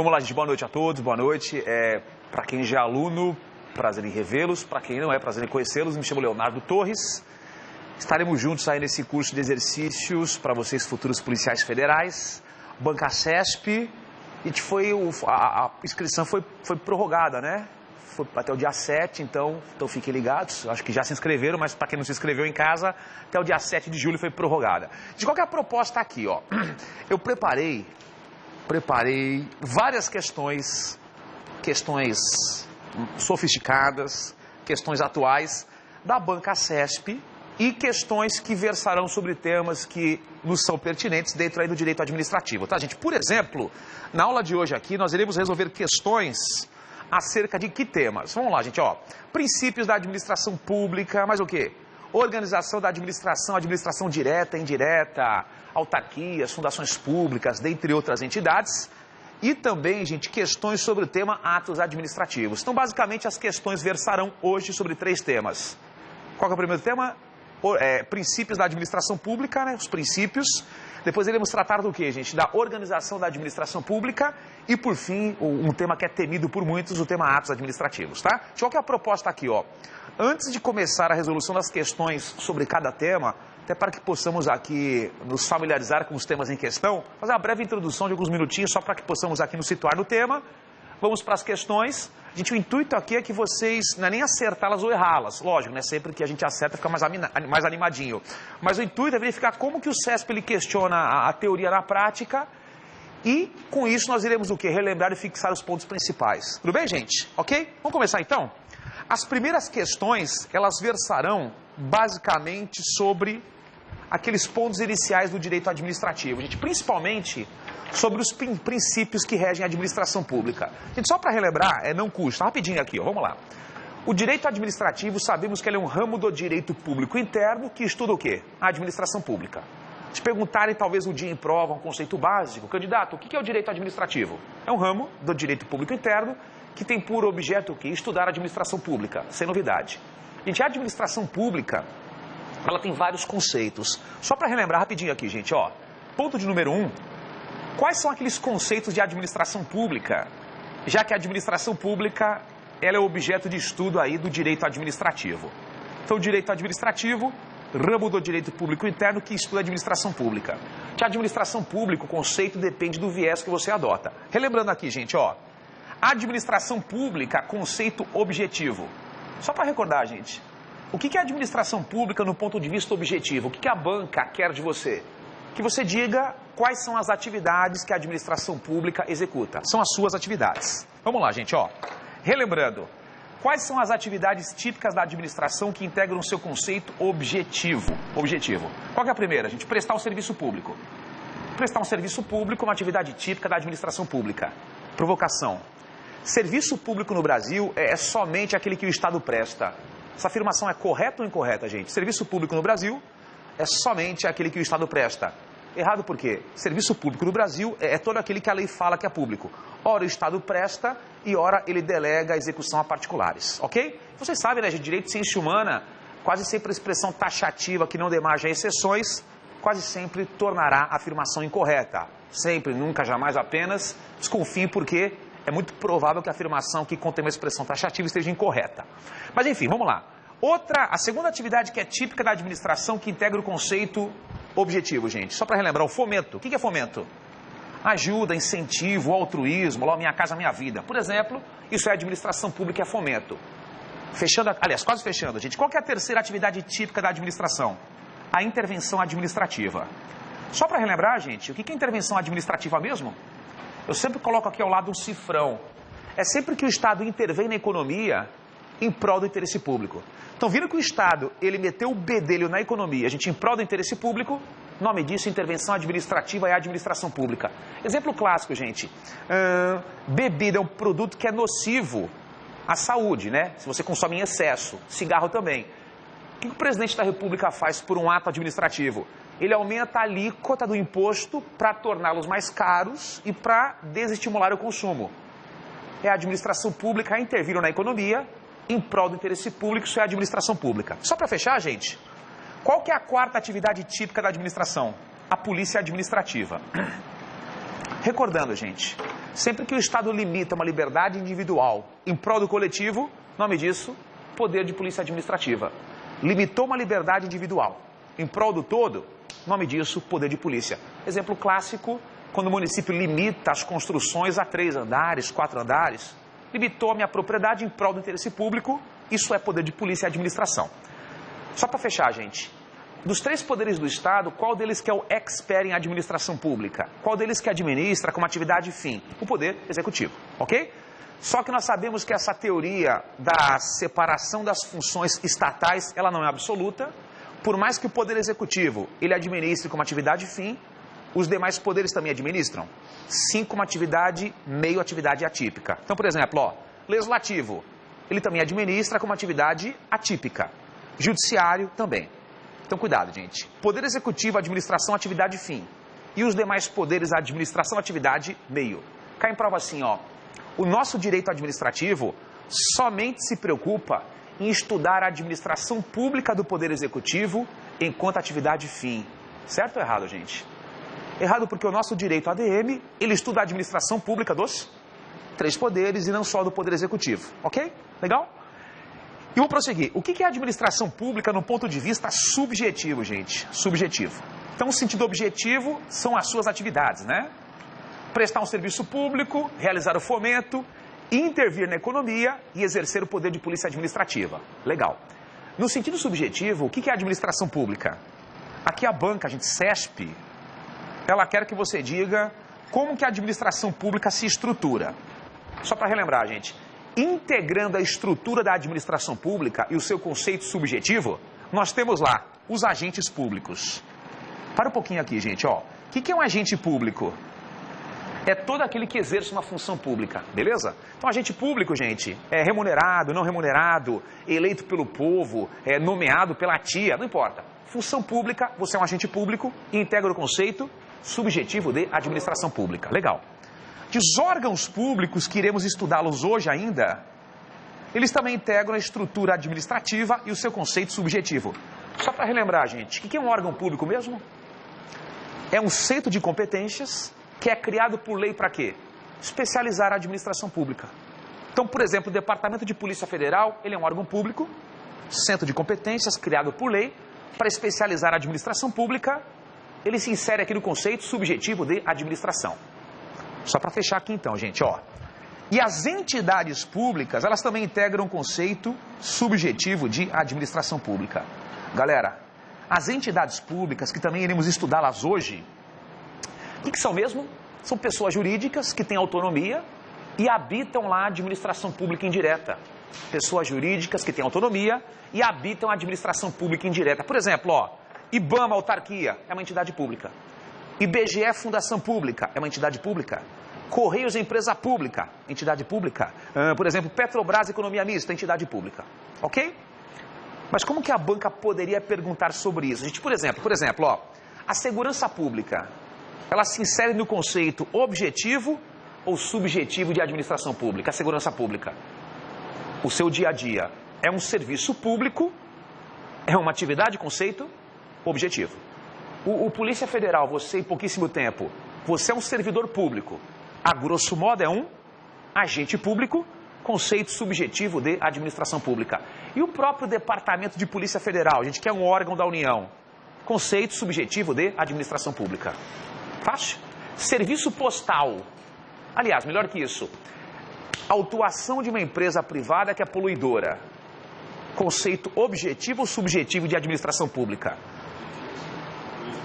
Vamos lá, gente. Boa noite a todos. Boa noite. Para quem já é aluno, prazer em revê-los. Para quem não é, prazer em conhecê-los. Me chamo Leonardo Torres. Estaremos juntos aí nesse curso de exercícios para vocês, futuros policiais federais. Banca CESP. E a inscrição foi prorrogada, né? Foi até o dia 7, então fiquem ligados. Acho que já se inscreveram, mas para quem não se inscreveu em casa, até o dia 7 de julho foi prorrogada. De qual que é a proposta aqui, ó? Eu preparei várias questões sofisticadas, questões atuais da Banca CESP e questões que versarão sobre temas que nos são pertinentes dentro aí do direito administrativo, tá, gente? Por exemplo, na aula de hoje aqui, nós iremos resolver questões acerca de que temas? Vamos lá, gente, ó. Princípios da administração pública, mas o quê? Organização da administração, administração direta, indireta, autarquias, fundações públicas, dentre outras entidades. E também, gente, questões sobre o tema atos administrativos. Então, basicamente, as questões versarão hoje sobre 3 temas. Qual que é o primeiro tema? Princípios da administração pública, né? Os princípios. Depois iremos tratar do quê, gente? Da organização da administração pública. E, por fim, um tema que é temido por muitos, o tema atos administrativos, tá? Qual que é a proposta aqui, ó? Antes de começar a resolução das questões sobre cada tema, até para que possamos aqui nos familiarizar com os temas em questão, fazer uma breve introdução de alguns minutinhos, só para que possamos aqui nos situar no tema. Vamos para as questões. Gente, o intuito aqui é que vocês, não é nem acertá-las ou errá-las. Lógico, né? Sempre que a gente acerta fica mais animadinho. Mas o intuito é verificar como que o CESP ele questiona a teoria na prática. E com isso nós iremos o quê? Relembrar e fixar os pontos principais. Tudo bem, gente? Ok? Vamos começar então? As primeiras questões, elas versarão basicamente sobre aqueles pontos iniciais do direito administrativo, gente, principalmente sobre os princípios que regem a administração pública. Gente, só para relembrar, não custa, rapidinho aqui, ó, vamos lá. O direito administrativo, sabemos que ele é um ramo do direito público interno que estuda o quê? A administração pública. Se perguntarem talvez um dia em prova um conceito básico, candidato, o que é o direito administrativo? É um ramo do direito público interno que tem por objeto o quê? Estudar a administração pública, sem novidade. Gente, a administração pública, ela tem vários conceitos. Só para relembrar rapidinho aqui, gente, ó. Ponto de número 1. Quais são aqueles conceitos de administração pública? Já que a administração pública, ela é objeto de estudo aí do direito administrativo. Então, o direito administrativo, ramo do direito público interno que estuda a administração pública. Que a administração pública, o conceito depende do viés que você adota. Relembrando aqui, gente, ó. Administração pública, conceito objetivo. Só para recordar, gente, o que é administração pública no ponto de vista objetivo? O que a banca quer de você? Que você diga quais são as atividades que a administração pública executa. São as suas atividades. Vamos lá, gente, ó. Relembrando, quais são as atividades típicas da administração que integram o seu conceito objetivo? Qual que é a primeira, gente? Prestar um serviço público. Prestar um serviço público é uma atividade típica da administração pública. Provocação. Serviço público no Brasil é somente aquele que o Estado presta. Essa afirmação é correta ou incorreta, gente? Serviço público no Brasil é somente aquele que o Estado presta. Errado por quê? Serviço público no Brasil é todo aquele que a lei fala que é público. Ora o Estado presta e ora ele delega a execução a particulares, ok? Vocês sabem, né, gente? Direito de ciência humana, quase sempre a expressão taxativa que não dê margem a exceções, quase sempre tornará a afirmação incorreta. Sempre, nunca, jamais, apenas. Desconfiem porque é muito provável que a afirmação que contém uma expressão taxativa esteja incorreta. Mas enfim, vamos lá. A segunda atividade que é típica da administração que integra o conceito objetivo, gente. Só para relembrar, o fomento. O que é fomento? Ajuda, incentivo, altruísmo, lá, minha casa, minha vida. Por exemplo, isso é administração pública, é fomento. Quase fechando, gente. Qual que é a terceira atividade típica da administração? A intervenção administrativa. Só para relembrar, gente, o que é intervenção administrativa mesmo? Eu sempre coloco aqui ao lado um cifrão. É sempre que o Estado intervém na economia em prol do interesse público. Então, viram que o Estado, ele meteu o bedelho na economia, a gente em prol do interesse público, nome disso, intervenção administrativa é a administração pública. Exemplo clássico, gente. Bebida é um produto que é nocivo à saúde, né? Se você consome em excesso. Cigarro também. O que o presidente da República faz por um ato administrativo? Ele aumenta a alíquota do imposto para torná-los mais caros e para desestimular o consumo. É a administração pública a intervir na economia em prol do interesse público, isso é a administração pública. Só para fechar, gente, qual que é a quarta atividade típica da administração? A polícia administrativa. Recordando, gente, Sempre que o Estado limita uma liberdade individual em prol do coletivo, nome disso, poder de polícia administrativa. Limitou uma liberdade individual em prol do todo, nome disso, poder de polícia. Exemplo clássico, quando o município limita as construções a 3 andares, 4 andares, limitou a minha propriedade em prol do interesse público, isso é poder de polícia e administração. Só para fechar, gente, dos 3 poderes do Estado, qual deles que é o expert em administração pública? Qual deles que administra como atividade fim? O poder executivo, ok? Só que nós sabemos que essa teoria da separação das funções estatais, ela não é absoluta. Por mais que o poder executivo, ele administre como atividade fim, os demais poderes também administram. Sim, como atividade, meio atividade atípica. Então, por exemplo, ó, legislativo, ele também administra como atividade atípica. Judiciário também. Então, cuidado, gente. Poder executivo, administração, atividade fim. E os demais poderes, administração, atividade, meio. Cai em prova assim, ó. O nosso direito administrativo somente se preocupa em estudar a administração pública do poder executivo enquanto atividade fim. Certo ou errado, gente? Errado porque o nosso direito ADM, ele estuda a administração pública dos 3 poderes e não só do poder executivo. Ok? Legal? E vou prosseguir. O que é administração pública no ponto de vista subjetivo, gente? Subjetivo. Então, o sentido objetivo são as suas atividades, né? Prestar um serviço público, realizar o fomento, intervir na economia e exercer o poder de polícia administrativa. Legal. No sentido subjetivo, o que é administração pública? Aqui a banca, a gente, CESP, ela quer que você diga como que a administração pública se estrutura. Só para relembrar, gente, integrando a estrutura da administração pública e o seu conceito subjetivo, nós temos lá os agentes públicos. Para um pouquinho aqui, gente, ó. O que é um agente público? É todo aquele que exerce uma função pública, beleza? Então, agente público, gente, é remunerado, não remunerado, eleito pelo povo, é nomeado pela tia, não importa. Função pública, você é um agente público e integra o conceito subjetivo de administração pública. Legal. Os órgãos públicos que iremos estudá-los hoje ainda, eles também integram a estrutura administrativa e o seu conceito subjetivo. Só para relembrar, gente, o que é um órgão público mesmo? É um centro de competências que é criado por lei para quê? Especializar a administração pública. Então, por exemplo, o Departamento de Polícia Federal, ele é um órgão público, centro de competências criado por lei para especializar a administração pública. Ele se insere aqui no conceito subjetivo de administração. Só para fechar aqui então, gente, ó. E as entidades públicas, elas também integram o conceito subjetivo de administração pública. Galera, as entidades públicas, que também iremos estudá-las hoje, o que são mesmo? São pessoas jurídicas que têm autonomia e habitam lá a administração pública indireta. Pessoas jurídicas que têm autonomia e habitam a administração pública indireta. Por exemplo, ó, IBAMA, autarquia, é uma entidade pública. IBGE, fundação pública, é uma entidade pública. Correios, empresa pública, entidade pública. Por exemplo, Petrobras, economia mista, entidade pública. Ok? Mas como que a banca poderia perguntar sobre isso? Gente, por exemplo, ó, a segurança pública, ela se insere no conceito objetivo ou subjetivo de administração pública? A segurança pública, o seu dia a dia, é um serviço público, é uma atividade, conceito objetivo. O Polícia Federal, você em pouquíssimo tempo, você é um servidor público. A grosso modo é um agente público, conceito subjetivo de administração pública. E o próprio Departamento de Polícia Federal, gente, que é um órgão da União, conceito subjetivo de administração pública. Fácil? Serviço postal. Aliás, melhor que isso, autuação de uma empresa privada que é poluidora. Conceito objetivo ou subjetivo de administração pública.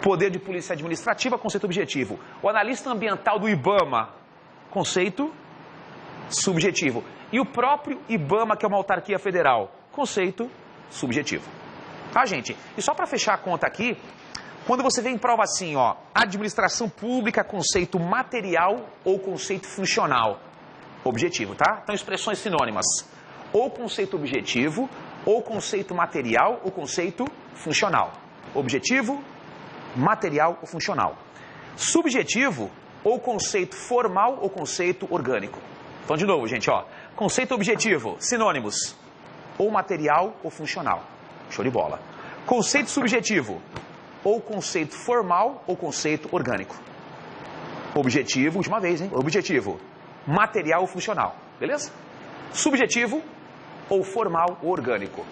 Poder de polícia administrativa, conceito objetivo. O analista ambiental do IBAMA, conceito subjetivo. E o próprio IBAMA, que é uma autarquia federal, conceito subjetivo. Tá, gente? E só para fechar a conta aqui, quando você vê em prova assim, ó, administração pública, conceito material ou conceito funcional. Objetivo, tá? Então, expressões sinônimas. Ou conceito objetivo, ou conceito material, ou conceito funcional. Objetivo, material ou funcional. Subjetivo, ou conceito formal ou conceito orgânico. Então, de novo, gente, ó. Conceito objetivo, sinônimos. Ou material ou funcional. Show de bola. Conceito subjetivo, ou conceito formal ou conceito orgânico. Objetivo, última vez, hein? Objetivo, material ou funcional, beleza? Subjetivo ou formal ou orgânico.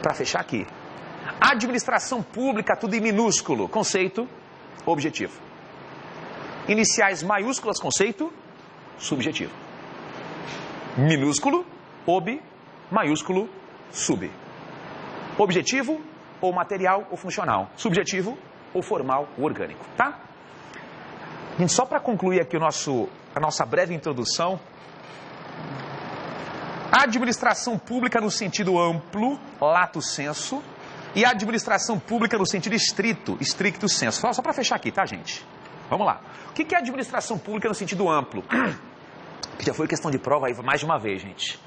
Para fechar aqui, administração pública, tudo em minúsculo, conceito objetivo. Iniciais maiúsculas, conceito subjetivo. Minúsculo, ob, maiúsculo, sub. Objetivo ou material ou funcional. Subjetivo ou formal ou orgânico, tá? Gente, só para concluir aqui a nossa breve introdução, a administração pública no sentido amplo, lato sensu, e a administração pública no sentido estrito, stricto sensu. Só para fechar aqui, tá, gente? Vamos lá. O que é administração pública no sentido amplo? Que já foi questão de prova aí mais de uma vez, gente.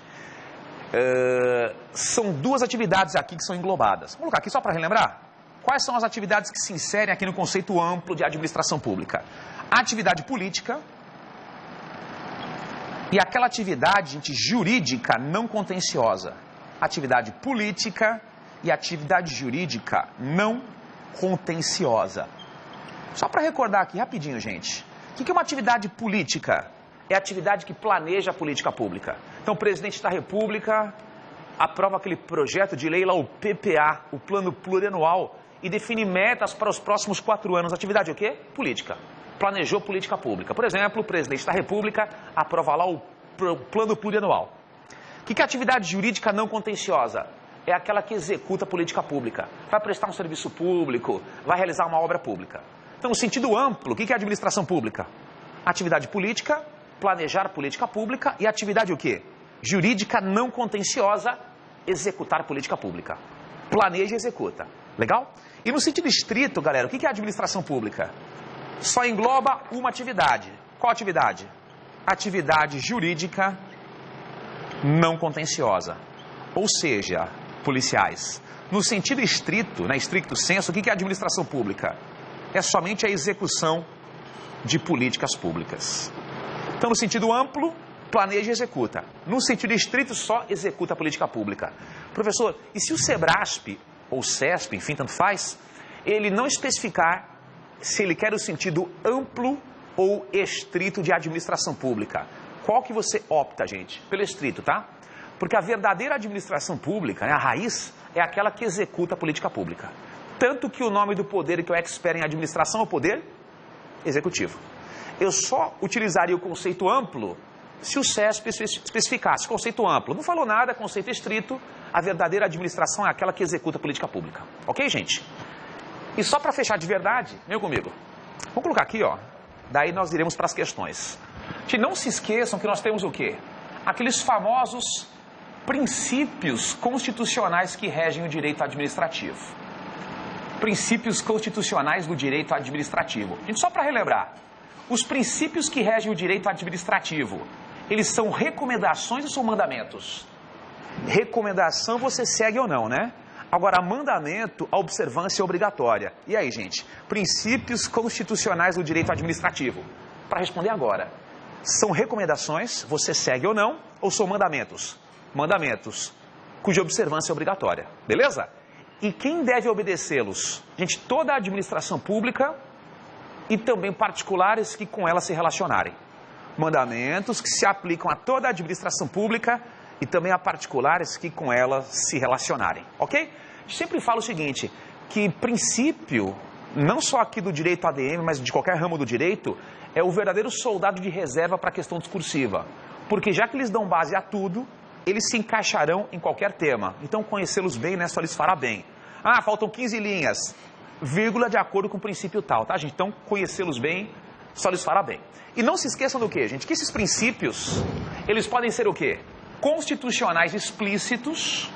São duas atividades aqui que são englobadas. Vamos colocar aqui só para relembrar. Quais são as atividades que se inserem aqui no conceito amplo de administração pública? A atividade política e aquela atividade, gente, jurídica não contenciosa. Atividade política e atividade jurídica não contenciosa. Só para recordar aqui rapidinho, gente. O que é uma atividade política? É a atividade que planeja a política pública. Então, o presidente da República aprova aquele projeto de lei lá, o PPA, o Plano Plurianual, e define metas para os próximos 4 anos. Atividade o quê? Política. Planejou política pública. Por exemplo, o presidente da República aprova lá o Plano Plurianual. O que é atividade jurídica não contenciosa? É aquela que executa a política pública. Vai prestar um serviço público, vai realizar uma obra pública. Então, no sentido amplo, o que é administração pública? Atividade política, planejar política pública, e atividade o quê? Jurídica não contenciosa, executar política pública. Planeja e executa. Legal? E no sentido estrito, galera, o que é administração pública? Só engloba uma atividade. Qual atividade? Atividade jurídica não contenciosa. Ou seja, policiais. No sentido estrito, né, stricto sensu, o que é administração pública? É somente a execução de políticas públicas. Então, no sentido amplo, planeja e executa. No sentido estrito, só executa a política pública. Professor, e se o SEBRASP, ou CESP, enfim, tanto faz, ele não especificar se ele quer o sentido amplo ou estrito de administração pública? Qual que você opta, gente? Pelo estrito, tá? Porque a verdadeira administração pública, né, a raiz, é aquela que executa a política pública. Tanto que o nome do poder que eu expert em administração é o poder executivo. Eu só utilizaria o conceito amplo se o CESP especificasse conceito amplo. Não falou nada, conceito estrito, a verdadeira administração é aquela que executa a política pública. Ok, gente? E só para fechar de verdade, vem comigo. Vamos colocar aqui, ó. Daí nós iremos para as questões. Gente, não se esqueçam que nós temos o quê? Aqueles famosos princípios constitucionais que regem o direito administrativo. Princípios constitucionais do direito administrativo. Gente, só para relembrar. Os princípios que regem o direito administrativo, eles são recomendações ou são mandamentos? Recomendação você segue ou não, né? Agora, mandamento, a observância é obrigatória. E aí, gente? Princípios constitucionais do direito administrativo. Para responder agora, são recomendações, você segue ou não, ou são mandamentos? Mandamentos, cuja observância é obrigatória. Beleza? E quem deve obedecê-los? Gente, toda a administração pública e também particulares que com ela se relacionarem. Mandamentos que se aplicam a toda a administração pública e também a particulares que com ela se relacionarem. Ok? Sempre falo o seguinte, que princípio, não só aqui do direito ADM, mas de qualquer ramo do direito, é o verdadeiro soldado de reserva para a questão discursiva. Porque já que eles dão base a tudo, eles se encaixarão em qualquer tema. Então, conhecê-los bem, né, só lhes fará bem. Ah, faltam 15 linhas, vírgula de acordo com o princípio tal, tá, gente? Então, conhecê-los bem, só lhes fará bem. E não se esqueçam do quê, gente? Que esses princípios, eles podem ser o quê? Constitucionais explícitos,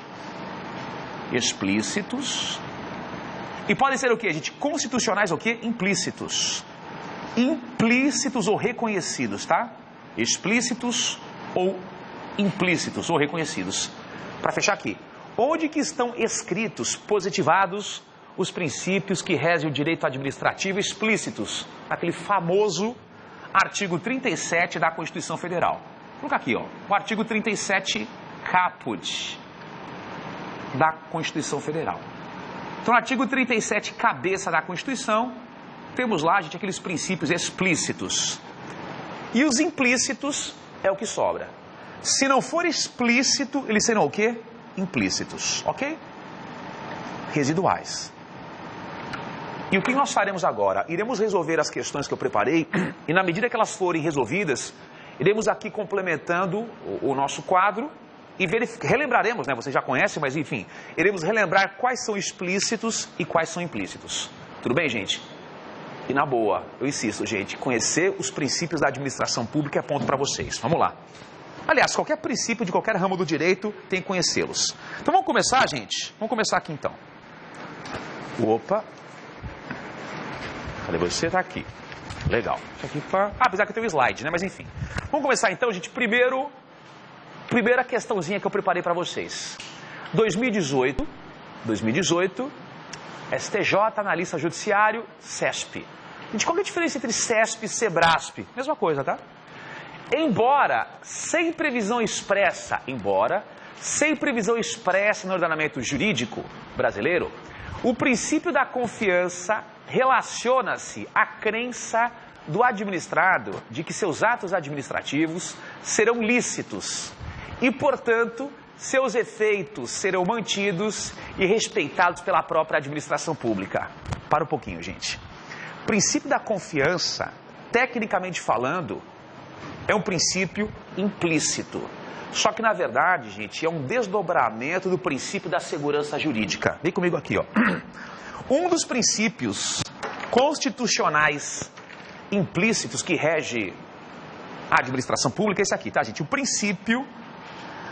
e podem ser o quê, gente? Constitucionais o quê? Implícitos. Implícitos ou reconhecidos, tá? Explícitos ou implícitos ou reconhecidos. Para fechar aqui, onde que estão escritos, positivados, os princípios que regem o direito administrativo explícitos? Aquele famoso artigo 37 da Constituição Federal. Vou colocar aqui, ó, o artigo 37 caput da Constituição Federal. Então, no artigo 37, cabeça da Constituição, temos lá, gente, aqueles princípios explícitos. E os implícitos é o que sobra. Se não for explícito, eles serão o quê? Implícitos, ok? Residuais. E o que nós faremos agora? Iremos resolver as questões que eu preparei e na medida que elas forem resolvidas, iremos aqui complementando o nosso quadro e relembraremos, né? Vocês já conhecem, mas enfim, iremos relembrar quais são explícitos e quais são implícitos. Tudo bem, gente? E na boa, eu insisto, gente, conhecer os princípios da administração pública é ponto para vocês. Vamos lá. Aliás, qualquer princípio de qualquer ramo do direito tem que conhecê-los. Então vamos começar, gente? Vamos começar aqui então. Opa. Cadê você? Tá aqui. Legal. Isso aqui pra... apesar que tem um slide, né? Mas enfim. Vamos começar então, gente. Primeira questãozinha que eu preparei para vocês. 2018, STJ, analista judiciário, CESP. Gente, qual é a diferença entre CESP e SEBRASP? Mesma coisa, tá? Embora sem previsão expressa no ordenamento jurídico brasileiro, o princípio da confiança relaciona-se à crença do administrado de que seus atos administrativos serão lícitos e, portanto, seus efeitos serão mantidos e respeitados pela própria administração pública. Para um pouquinho, gente. O princípio da confiança, tecnicamente falando, é um princípio implícito. Só que, na verdade, gente, é um desdobramento do princípio da segurança jurídica. Vem comigo aqui, ó. Um dos princípios constitucionais implícitos que rege a administração pública é esse aqui, tá, gente? O princípio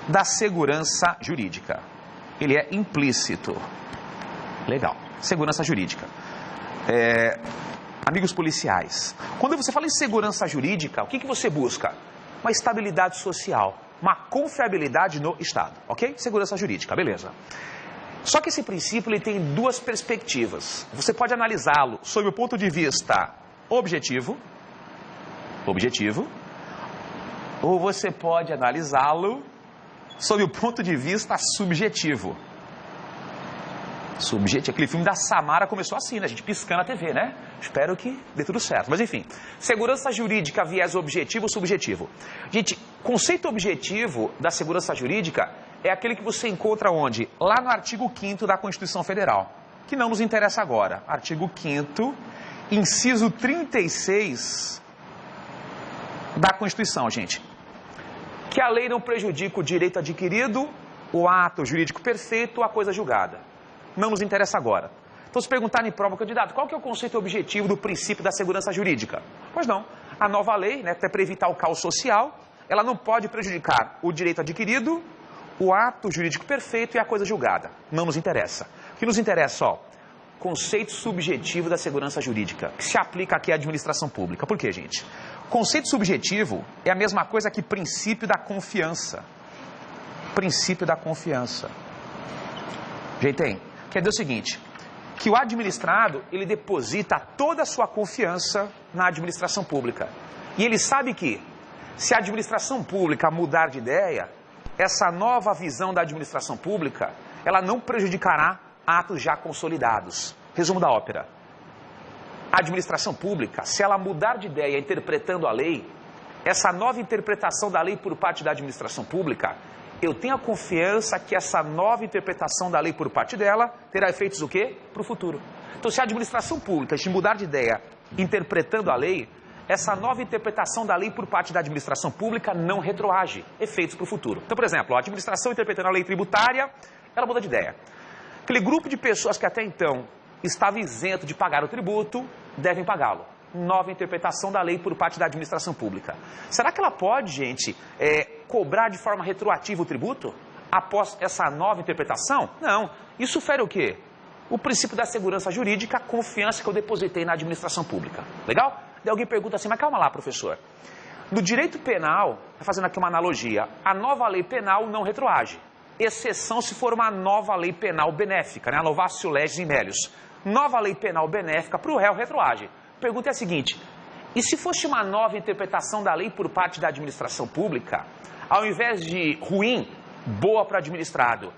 da segurança jurídica. Ele é implícito. Legal. Segurança jurídica. Amigos policiais, quando você fala em segurança jurídica, o que você busca? Uma estabilidade social, uma confiabilidade no Estado, ok? Segurança jurídica, beleza. Só que esse princípio ele tem duas perspectivas. Você pode analisá-lo sob o ponto de vista objetivo, ou você pode analisá-lo sob o ponto de vista subjetivo. Aquele filme da Samara começou assim, né? A gente piscando a TV, né? Espero que dê tudo certo. Mas enfim, segurança jurídica, viés objetivo ou subjetivo. Gente, conceito objetivo da segurança jurídica é aquele que você encontra onde? Lá no artigo 5º da Constituição Federal, que não nos interessa agora. Artigo 5º, inciso 36 da Constituição, gente. Que a lei não prejudica o direito adquirido, o ato jurídico perfeito ou a coisa julgada. Não nos interessa agora. Então, se perguntarem em prova, candidato, qual que é o conceito objetivo do princípio da segurança jurídica? Pois não. A nova lei, né, até para evitar o caos social, ela não pode prejudicar o direito adquirido, o ato jurídico perfeito e a coisa julgada. Não nos interessa. O que nos interessa, ó, conceito subjetivo da segurança jurídica, que se aplica aqui à administração pública. Por quê, gente? Conceito subjetivo é a mesma coisa que princípio da confiança. Princípio da confiança. Gente, quer dizer o seguinte, que o administrado, ele deposita toda a sua confiança na administração pública. E ele sabe que, se a administração pública mudar de ideia, essa nova visão da administração pública, ela não prejudicará atos já consolidados. Resumo da ópera. A administração pública, se ela mudar de ideia interpretando a lei, essa nova interpretação da lei por parte da administração pública, eu tenho a confiança que essa nova interpretação da lei por parte dela terá efeitos o quê? Para o futuro. Então, se a administração pública mudar de ideia interpretando a lei, essa nova interpretação da lei por parte da administração pública não retroage efeitos para o futuro. Então, por exemplo, a administração interpretando a lei tributária, ela muda de ideia. Aquele grupo de pessoas que até então estava isento de pagar o tributo, devem pagá-lo. Nova interpretação da lei por parte da administração pública. Será que ela pode, gente, cobrar de forma retroativa o tributo após essa nova interpretação? Não. Isso fere o quê? O princípio da segurança jurídica, a confiança que eu depositei na administração pública. Legal? Daí alguém pergunta assim, mas calma lá, professor. No direito penal, fazendo aqui uma analogia, a nova lei penal não retroage. Exceção se for uma nova lei penal benéfica, né? A novatio legis in melius. Nova lei penal benéfica para o réu retroage. A pergunta é a seguinte, e se fosse uma nova interpretação da lei por parte da administração pública, ao invés de ruim, boa para o administrado,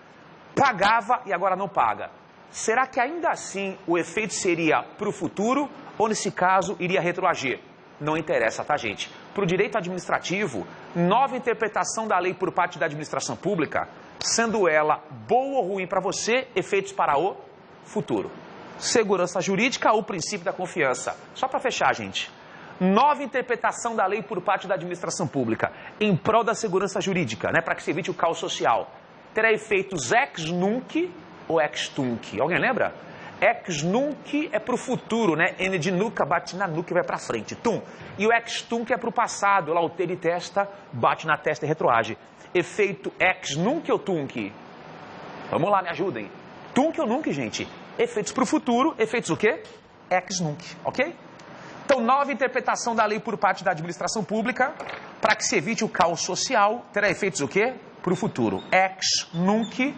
pagava e agora não paga, será que ainda assim o efeito seria para o futuro ou nesse caso iria retroagir? Não interessa, tá, gente? para o direito administrativo, nova interpretação da lei por parte da administração pública, sendo ela boa ou ruim para você, efeitos para o futuro. Segurança jurídica ou princípio da confiança. Só para fechar, gente. Nova interpretação da lei por parte da administração pública em prol da segurança jurídica, né, para que se evite o caos social. Terá efeitos ex nunc ou ex tunc. Alguém lembra? Ex nunc é para o futuro, né? N de nuca, bate na nuca e vai para frente. Tum. E o ex tunc é para o passado. Lá o T de testa, bate na testa e retroage. Efeito ex nunc ou tunc? Vamos lá, me ajudem. Tunc ou nunc, gente? Efeitos para o futuro, efeitos o quê? Ex nunc, ok? Então, nova interpretação da lei por parte da administração pública, para que se evite o caos social, terá efeitos o quê? Para o futuro. Ex nunc,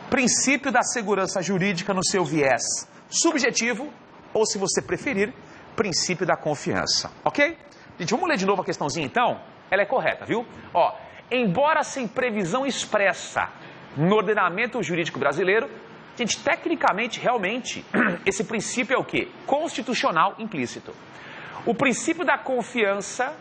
princípio da segurança jurídica no seu viés subjetivo, ou se você preferir, princípio da confiança, ok? Gente, vamos ler de novo a questãozinha então? Ela é correta, viu? Ó, embora sem previsão expressa no ordenamento jurídico brasileiro, gente, tecnicamente, realmente, esse princípio é o quê? Constitucional implícito. O princípio da confiança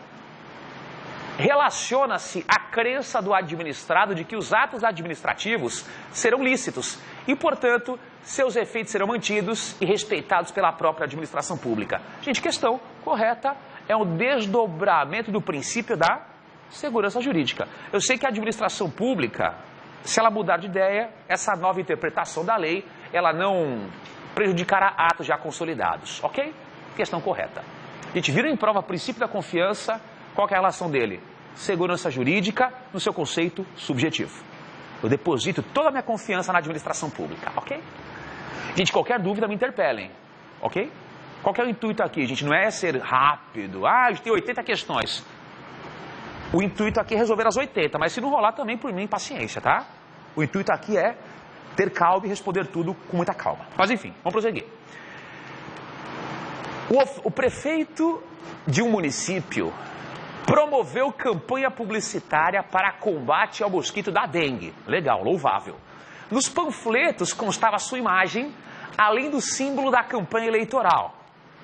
relaciona-se à crença do administrado de que os atos administrativos serão lícitos e, portanto, seus efeitos serão mantidos e respeitados pela própria administração pública. Gente, questão correta é um desdobramento do princípio da segurança jurídica. Eu sei que a administração pública, se ela mudar de ideia, essa nova interpretação da lei, ela não prejudicará atos já consolidados, ok? Questão correta. A gente vira em prova o princípio da confiança, qual que é a relação dele? Segurança jurídica no seu conceito subjetivo. Eu deposito toda a minha confiança na administração pública, ok? Gente, qualquer dúvida me interpelem, ok? Qual que é o intuito aqui, gente? Não é ser rápido, a gente tem 80 questões. O intuito aqui é resolver as 80, mas se não rolar também, por mim, paciência, tá? O intuito aqui é ter calma e responder tudo com muita calma. Mas enfim, vamos prosseguir. O prefeito de um município promoveu campanha publicitária para combate ao mosquito da dengue. Legal, louvável. Nos panfletos constava a sua imagem, além do símbolo da campanha eleitoral.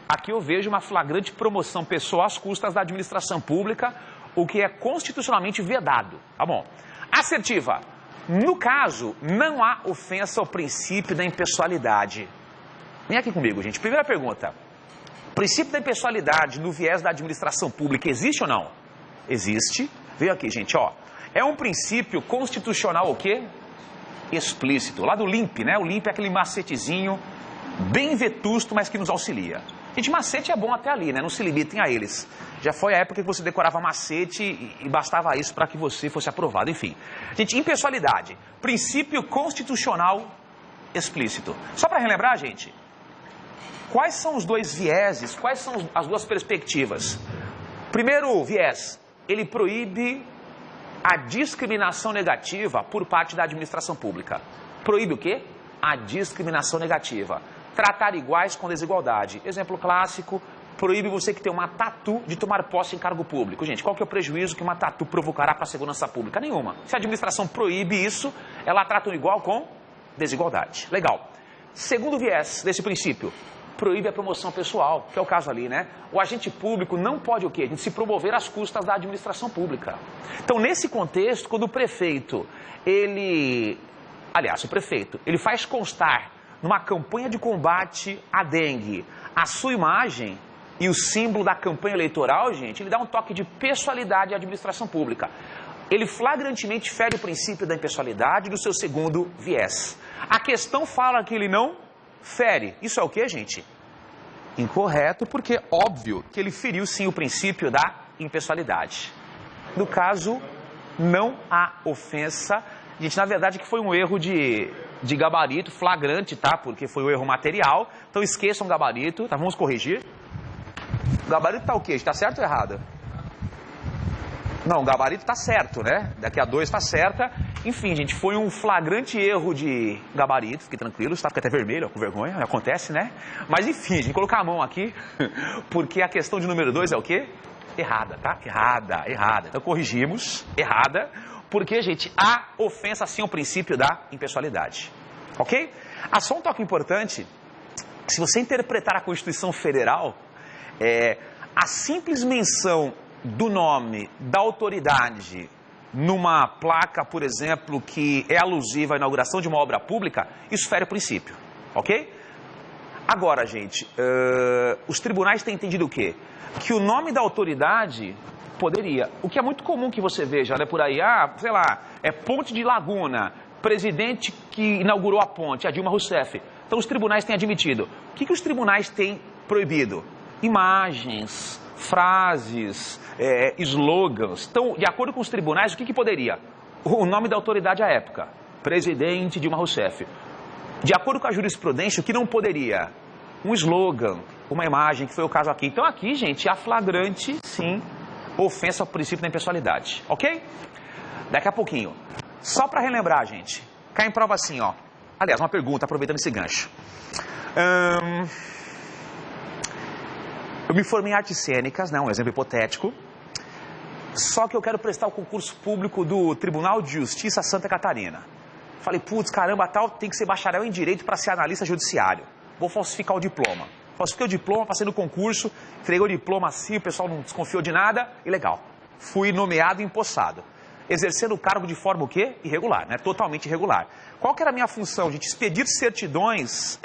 Aqui eu vejo uma flagrante promoção pessoal às custas da administração pública, o que é constitucionalmente vedado. Tá bom. Assertiva. No caso, não há ofensa ao princípio da impessoalidade. Vem aqui comigo, gente. Primeira pergunta. O princípio da impessoalidade no viés da administração pública existe ou não? Existe. Veio aqui, gente, ó. É um princípio constitucional o quê? Explícito. Lá do LIMP, né? O LIMP é aquele macetezinho bem vetusto, mas que nos auxilia. Gente, macete é bom até ali, né? Não se limitem a eles. Já foi a época que você decorava macete e bastava isso para que você fosse aprovado. Enfim. Gente, impessoalidade. Princípio constitucional explícito. Só para relembrar, gente, quais são os dois vieses, quais são as duas perspectivas? Primeiro viés, ele proíbe a discriminação negativa por parte da administração pública. Proíbe o quê? A discriminação negativa. Tratar iguais com desigualdade. Exemplo clássico, proíbe você que tem uma tatu de tomar posse em cargo público. Gente, qual que é o prejuízo que uma tatu provocará para a segurança pública? Nenhuma. Se a administração proíbe isso, ela trata o igual com desigualdade. Legal. Segundo viés desse princípio, proíbe a promoção pessoal, que é o caso ali, né? O agente público não pode o quê? A gente se promover às custas da administração pública. Então, nesse contexto, quando o prefeito, o prefeito, ele faz constar numa campanha de combate à dengue a sua imagem e o símbolo da campanha eleitoral, gente, ele dá um toque de pessoalidade à administração pública. Ele flagrantemente fere o princípio da impessoalidade do seu segundo viés. A questão fala que ele não fere. Isso é o que, gente? Incorreto, porque óbvio que ele feriu sim o princípio da impessoalidade. No caso, não há ofensa. Gente, na verdade que foi um erro de gabarito flagrante, tá? Porque foi um erro material. Então esqueçam o gabarito, tá? Vamos corrigir. O gabarito tá o quê? Está certo ou errado? Não, o gabarito está certo, né? Daqui a 2 está certa. Enfim, gente, foi um flagrante erro de gabarito. Fiquem tranquilos, tá? Fica até vermelho, ó, com vergonha. Acontece, né? Mas enfim, a gente colocar a mão aqui, porque a questão de número 2 é o quê? Errada, tá? Errada. Então corrigimos, errada, porque, gente, há ofensa sim ao princípio da impessoalidade. Ok? Só um toque importante. Se você interpretar a Constituição Federal, a simples menção do nome da autoridade numa placa, por exemplo, que é alusiva à inauguração de uma obra pública, isso fere o princípio, ok? Agora, gente, os tribunais têm entendido o quê? Que o nome da autoridade poderia, o que é muito comum que você veja, né, por aí, sei lá, é Ponte de Laguna, presidente que inaugurou a ponte, a Dilma Rousseff. Então os tribunais têm admitido. O que os tribunais têm proibido? Imagens, frases, slogans. Então, de acordo com os tribunais, o que poderia? O nome da autoridade à época, presidente Dilma Rousseff. De acordo com a jurisprudência, o que não poderia? Um slogan, uma imagem, que foi o caso aqui. Então aqui, gente, há flagrante, sim, ofensa ao princípio da impessoalidade, ok? Daqui a pouquinho. Só para relembrar, gente, cai em prova assim, ó. Aliás, uma pergunta, aproveitando esse gancho. Eu me formei em artes cênicas, né, um exemplo hipotético, só que eu quero prestar o concurso público do Tribunal de Justiça Santa Catarina. Falei, putz, caramba, tal, tem que ser bacharel em Direito para ser analista judiciário. Vou falsificar o diploma. Falsifiquei o diploma, passei no concurso, entreguei o diploma assim, o pessoal não desconfiou de nada, e legal. Fui nomeado e empossado. Exercendo o cargo de forma o quê? Irregular, né? Totalmente irregular. Qual que era a minha função, gente? Expedir certidões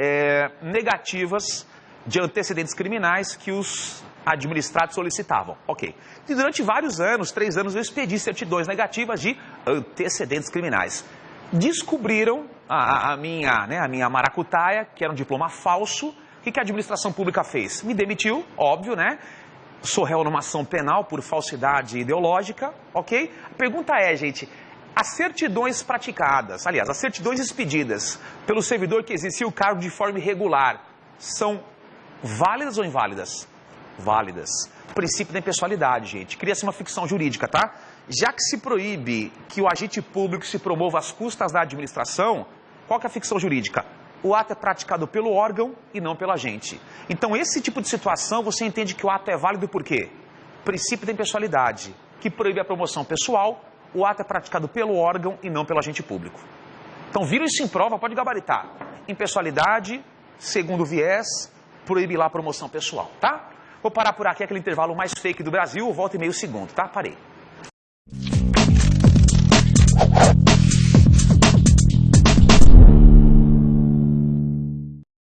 negativas de antecedentes criminais que os administrados solicitavam. Ok. E durante vários anos, 3 anos, eu expedi certidões negativas de antecedentes criminais. Descobriram a minha maracutaia, que era um diploma falso. O que a administração pública fez? Me demitiu, óbvio, né? Sou réu numa ação penal por falsidade ideológica, ok? A pergunta é, gente, as certidões praticadas, aliás, as certidões expedidas pelo servidor que exercia o cargo de forma irregular, são válidas ou inválidas? Válidas. Princípio da impessoalidade, gente. Cria-se uma ficção jurídica, tá? Já que se proíbe que o agente público se promova às custas da administração, qual que é a ficção jurídica? O ato é praticado pelo órgão e não pelo agente. Então, esse tipo de situação, você entende que o ato é válido por quê? Princípio da impessoalidade, que proíbe a promoção pessoal, o ato é praticado pelo órgão e não pelo agente público. Então, viram isso em prova, pode gabaritar. Impessoalidade, segundo viés, proíbe lá a promoção pessoal, tá? Vou parar por aqui, aquele intervalo mais fake do Brasil, volta e meio segundo, tá? Parei.